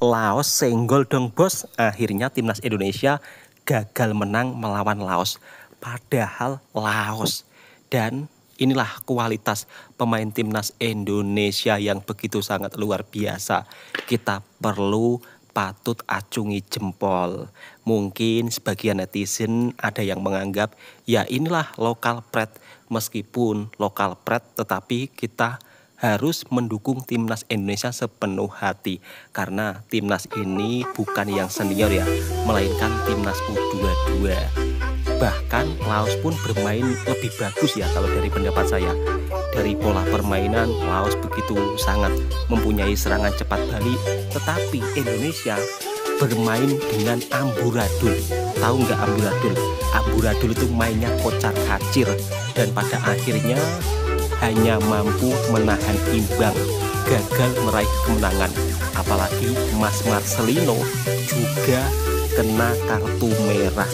Laos senggol dong bos, akhirnya timnas Indonesia gagal menang melawan Laos. Padahal Laos, dan inilah kualitas pemain timnas Indonesia yang begitu sangat luar biasa. Kita perlu patut acungi jempol. Mungkin sebagian netizen ada yang menganggap ya inilah lokal pride. Meskipun lokal pride tetapi kita harus mendukung timnas Indonesia sepenuh hati, karena timnas ini bukan yang senior ya, melainkan timnas U22. Bahkan Laos pun bermain lebih bagus ya kalau dari pendapat saya. Dari pola permainan Laos begitu sangat mempunyai serangan cepat balik, tetapi Indonesia bermain dengan amburadul. Tahu nggak amburadul? Amburadul itu mainnya kocar kacir dan pada akhirnya hanya mampu menahan imbang, gagal meraih kemenangan. Apalagi Mas Marcelino juga kena kartu merah.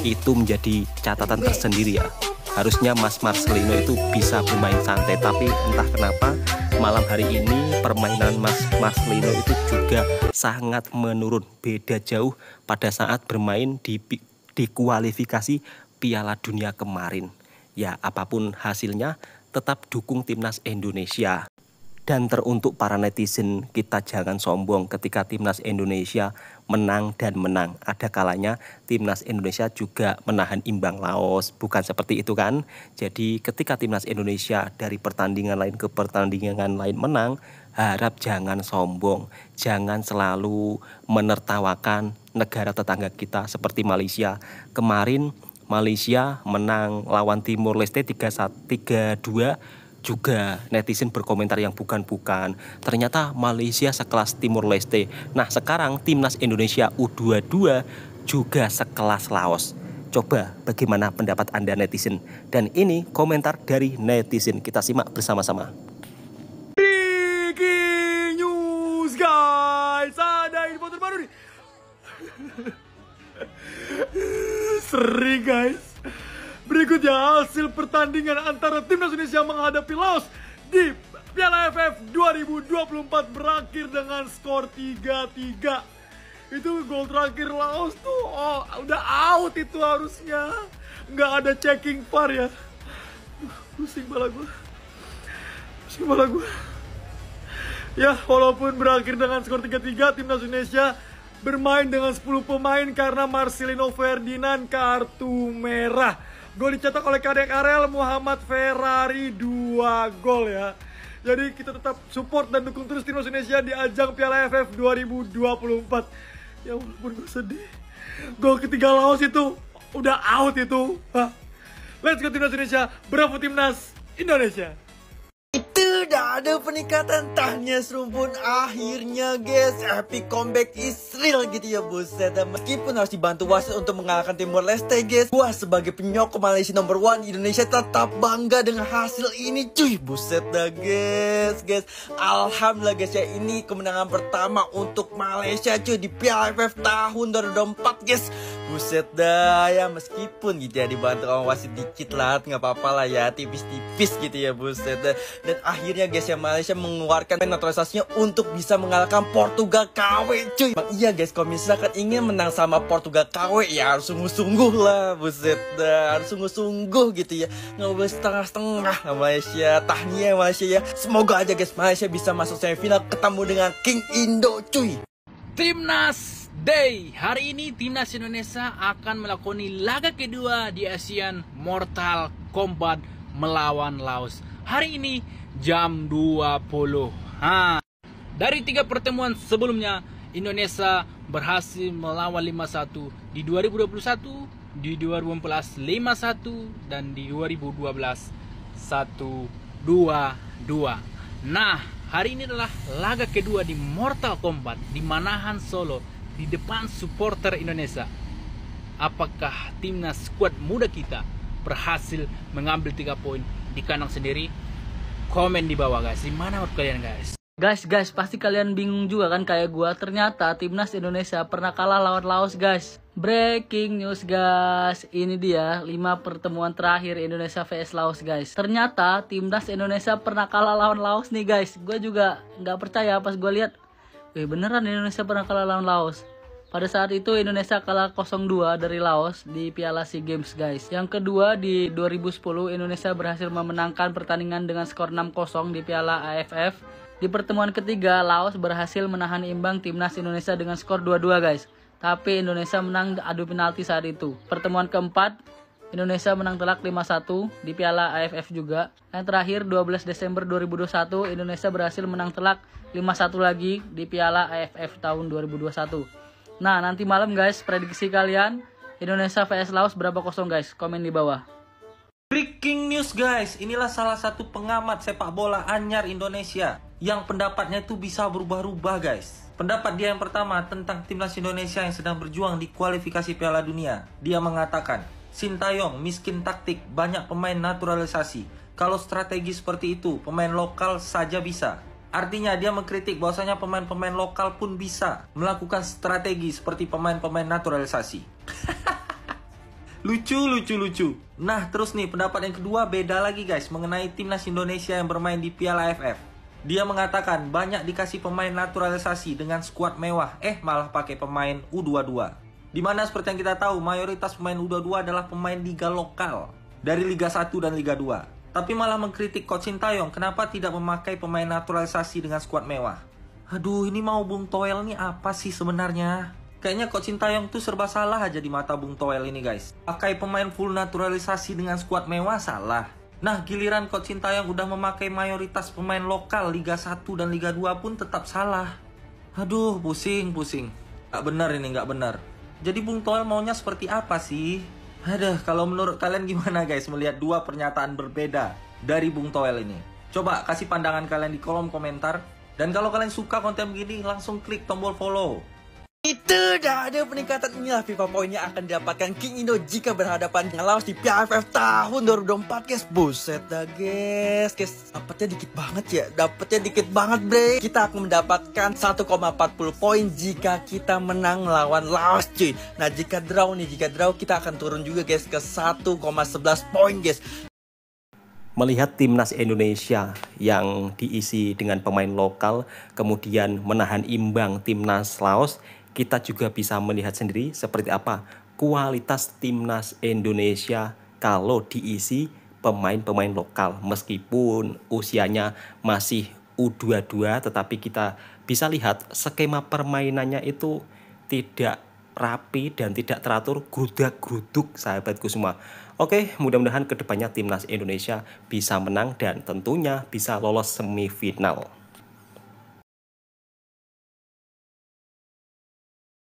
Itu menjadi catatan tersendiri ya. Harusnya Mas Marcelino itu bisa bermain santai, tapi entah kenapa malam hari ini permainan Mas Marcelino itu juga sangat menurun, beda jauh pada saat bermain di kualifikasi Piala Dunia kemarin. Ya, apapun hasilnya tetap dukung timnas Indonesia. Dan teruntuk para netizen, kita jangan sombong ketika timnas Indonesia menang dan menang. Ada kalanya timnas Indonesia juga menahan imbang Laos, bukan seperti itu kan? Jadi ketika timnas Indonesia dari pertandingan lain ke pertandingan lain menang, harap jangan sombong. Jangan selalu menertawakan negara tetangga kita seperti Malaysia. Kemarin Malaysia menang lawan Timor Leste 3-2, juga netizen berkomentar yang bukan-bukan. Ternyata Malaysia sekelas Timor Leste. Nah, sekarang timnas Indonesia U22 juga sekelas Laos. Coba bagaimana pendapat Anda netizen? Dan ini komentar dari netizen, kita simak bersama-sama. Breaking news guys, ada info terbaru nih. Seri guys. Berikutnya hasil pertandingan antara timnas Indonesia menghadapi Laos di Piala AFF 2024 berakhir dengan skor 3-3. Itu gol terakhir Laos tuh udah out itu harusnya. Nggak ada checking VAR ya. Pusing kepala gue. Ya, walaupun berakhir dengan skor 3-3, timnas Indonesia bermain dengan 10 pemain karena Marcelino Ferdinand kartu merah. Gol dicetak oleh Kadek Arel Muhammad Ferrari, 2 gol ya. Jadi kita tetap support dan dukung terus timnas Indonesia di ajang Piala AFF 2024. Ya walaupun gue sedih, gol ketiga Laos itu udah out itu. Let's go timnas Indonesia, bravo timnas Indonesia. Udah ada peningkatan tanya serumpun akhirnya guys, epic comeback is real gitu ya buset. Dan meskipun harus dibantu wasit untuk mengalahkan Timor Leste guys, gua sebagai penyokong Malaysia nomor 1 Indonesia tetap bangga dengan hasil ini cuy. Buset dah guys. Alhamdulillah guys ya, ini kemenangan pertama untuk Malaysia cuy di Piala AFF tahun 2024 guys. Buset dah ya, meskipun gitu ya dibantu sama wasit dikit lah, nggak apa-apa lah ya, tipis-tipis gitu ya buset dah. Dan akhirnya guys ya, Malaysia mengeluarkan naturalisasinya untuk bisa mengalahkan Portugal KW cuy. Iya guys, kalau misalkan ingin menang sama Portugal KW ya harus sungguh-sungguh lah buset dah, harus sungguh-sungguh gitu ya, nggak boleh setengah-setengah lah Malaysia. Tahniah Malaysia ya, semoga aja guys Malaysia bisa masuk semifinal ketemu dengan King Indo cuy. Timnas Day. Hari ini timnas Indonesia akan melakoni laga kedua di Asian Mortal Kombat melawan Laos. Hari ini jam 20. Dari 3 pertemuan sebelumnya, Indonesia berhasil melawan 5-1 di 2021, di 2014 5-1 dan di 2012 1-2. Nah, hari ini adalah laga kedua di Mortal Kombat di Manahan Solo di depan supporter Indonesia. Apakah timnas skuad muda kita berhasil mengambil 3 poin di kandang sendiri? Komen di bawah guys, gimana menurut kalian guys? Guys, pasti kalian bingung juga kan kayak gua. Ternyata timnas Indonesia pernah kalah lawan Laos guys. Breaking news guys, ini dia 5 pertemuan terakhir Indonesia vs Laos guys. Ternyata timnas Indonesia pernah kalah lawan Laos nih guys. Gue juga nggak percaya pas gue lihat. Beneran Indonesia pernah kalah lawan Laos. Pada saat itu Indonesia kalah 0-2 dari Laos di Piala SEA Games guys. Yang kedua di 2010 Indonesia berhasil memenangkan pertandingan dengan skor 6-0 di Piala AFF. Di pertemuan ketiga Laos berhasil menahan imbang timnas Indonesia dengan skor 2-2 guys. Tapi Indonesia menang adu penalti saat itu. Pertemuan keempat Indonesia menang telak 5-1 di Piala AFF juga. Yang terakhir 12 Desember 2021 Indonesia berhasil menang telak 5-1 lagi di Piala AFF tahun 2021. Nah, nanti malam guys, prediksi kalian Indonesia vs Laos berapa kosong guys? Komen di bawah. Breaking news guys, inilah salah satu pengamat sepak bola anyar Indonesia yang pendapatnya itu bisa berubah-ubah guys. Pendapat dia yang pertama tentang timnas Indonesia yang sedang berjuang di kualifikasi Piala Dunia. Dia mengatakan, Sintayong miskin taktik, banyak pemain naturalisasi. Kalau strategi seperti itu, pemain lokal saja bisa. Artinya dia mengkritik bahwasanya pemain-pemain lokal pun bisa melakukan strategi seperti pemain-pemain naturalisasi. Lucu. Nah terus nih pendapat yang kedua beda lagi guys mengenai timnas Indonesia yang bermain di Piala AFF. Dia mengatakan banyak dikasih pemain naturalisasi dengan skuad mewah, malah pakai pemain U22. Dimana seperti yang kita tahu mayoritas pemain U22 adalah pemain liga lokal dari Liga 1 dan Liga 2. Tapi malah mengkritik Coach Sintayong kenapa tidak memakai pemain naturalisasi dengan skuad mewah. Aduh ini mau Bung Toel nih apa sih sebenarnya? Kayaknya Coach Sintayong tuh serba salah aja di mata Bung Toel ini guys. Pakai pemain full naturalisasi dengan skuad mewah salah. Nah giliran Coach Sintayong udah memakai mayoritas pemain lokal Liga 1 dan Liga 2 pun tetap salah. Aduh pusing. Gak benar ini, gak benar. Jadi Bung Toel maunya seperti apa sih? Aduh, kalau menurut kalian gimana guys melihat dua pernyataan berbeda dari Bung Toel ini? Coba kasih pandangan kalian di kolom komentar. Dan kalau kalian suka konten begini, langsung klik tombol follow. Itu dah ada peningkatan inilah FIFA poinnya akan didapatkan King Indo jika berhadapan dengan Laos di Piala AFF tahun 2024 guys. Buset dah guys. Dapatnya dikit banget bre. Kita akan mendapatkan 1,40 poin jika kita menang melawan Laos cuy. Nah jika draw kita akan turun juga guys ke 1,11 poin guys. Melihat timnas Indonesia yang diisi dengan pemain lokal kemudian menahan imbang timnas Laos, kita juga bisa melihat sendiri seperti apa kualitas timnas Indonesia kalau diisi pemain-pemain lokal. Meskipun usianya masih U22, tetapi kita bisa lihat skema permainannya itu tidak rapi dan tidak teratur, grudak-gruduk sahabatku semua. Oke, mudah-mudahan kedepannya timnas Indonesia bisa menang dan tentunya bisa lolos semifinal.